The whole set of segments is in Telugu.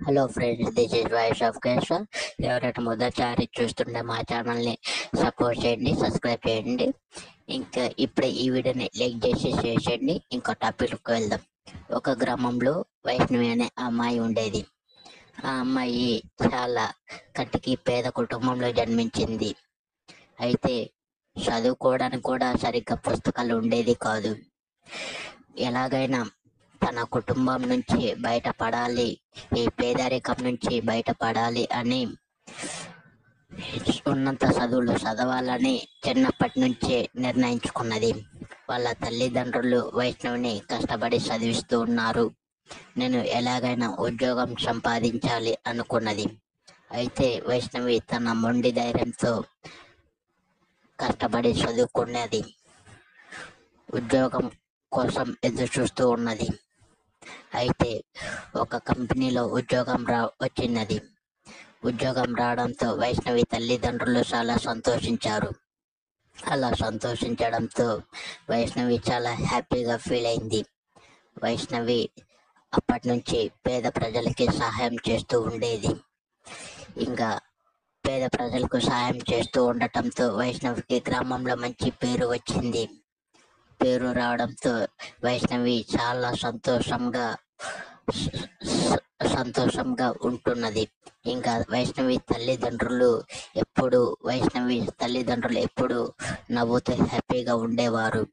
Hello friends, this is voice of Keshav. ఎవరైనా మొదటిసారి చూస్తుంటే మా ఛానల్ని సపోర్ట్ చేయండి, సబ్స్క్రైబ్ చేయండి. ఇంకా ఇప్పుడే ఈ వీడియోని లైక్ చేసి షేర్ చేయండి. ఇంకో టాపిక్కి వెళ్దాం. ఒక గ్రామంలో వైష్ణవి అనే అమ్మాయి ఉండేది. ఆ అమ్మాయి చాలా కంటికి పేద కుటుంబంలో జన్మించింది. అయితే చదువుకోవడానికి కూడా సరిగ్గా పుస్తకాలు ఉండేది కాదు. ఎలాగైనా తన కుటుంబం నుంచి బయటపడాలి, ఈ పేదరికం నుంచి బయటపడాలి అని ఉన్నంత చదువులు చదవాలని చిన్నప్పటి నుంచే నిర్ణయించుకున్నది. వాళ్ళ తల్లిదండ్రులు వైష్ణవిని కష్టపడి చదివిస్తూ ఉన్నారు. నేను ఎలాగైనా ఉద్యోగం సంపాదించాలి అనుకున్నది. అయితే వైష్ణవి తన మొండి ధైర్యంతో కష్టపడి చదువుకున్నది. ఉద్యోగం కోసం ఎదురు చూస్తూ ఉన్నది. అయితే ఒక కంపెనీలో ఉద్యోగం వచ్చినది. ఉద్యోగం రావడంతో వైష్ణవి తల్లిదండ్రులు చాలా సంతోషించారు. అలా సంతోషించడంతో వైష్ణవి చాలా హ్యాపీగా ఫీల్ అయింది. వైష్ణవి అప్పటి నుంచి పేద ప్రజలకి సహాయం చేస్తూ ఉండేది. ఇంకా పేద ప్రజలకు సహాయం చేస్తూ ఉండటంతో వైష్ణవికి గ్రామంలో మంచి పేరు వచ్చింది. పేరు రావడంతో వైష్ణవి చాలా సంతోషంగా ఉంటున్నది. ఇంకా వైష్ణవి తల్లిదండ్రులు ఎప్పుడు నవ్వుతూ హ్యాపీగా ఉండేవారు.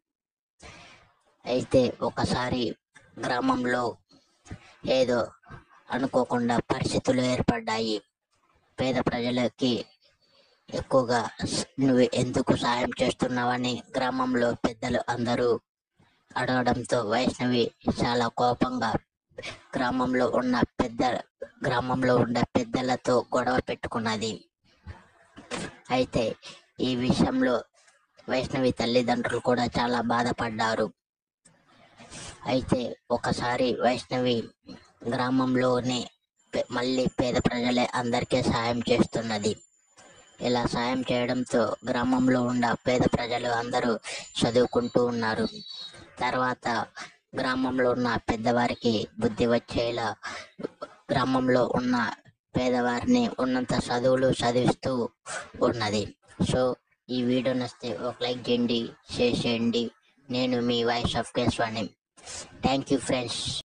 అయితే ఒకసారి గ్రామంలో ఏదో అనుకోకుండా పరిస్థితులు ఏర్పడ్డాయి. పేద ప్రజలకి ఎక్కువగా నువ్వు ఎందుకు సహాయం చేస్తున్నావని గ్రామంలో పెద్దలు అందరూ అడగడంతో వైష్ణవి చాలా కోపంగా గ్రామంలో ఉన్న పెద్దలతో గొడవ పెట్టుకున్నది. అయితే ఈ విషయంలో వైష్ణవి తల్లిదండ్రులు కూడా చాలా బాధపడ్డారు. అయితే ఒకసారి వైష్ణవి గ్రామంలోనే మళ్ళీ పేద ప్రజలే అందరికీ సాయం చేస్తున్నది. ఇలా సాయం చేయడంతో గ్రామంలో ఉన్న పేద ప్రజలు అందరూ చదువుకుంటూ ఉన్నారు. తర్వాత గ్రామంలో ఉన్న పెద్దవారికి బుద్ధి వచ్చేలా గ్రామంలో ఉన్న పేదవారిని ఉన్నంత చదువులు చదివిస్తూ ఉన్నది. సో ఈ వీడియో నచ్చితే ఒక లైక్ చేయండి, షేర్ చేయండి. నేను మీ voice of Keshavani. Thank you friends.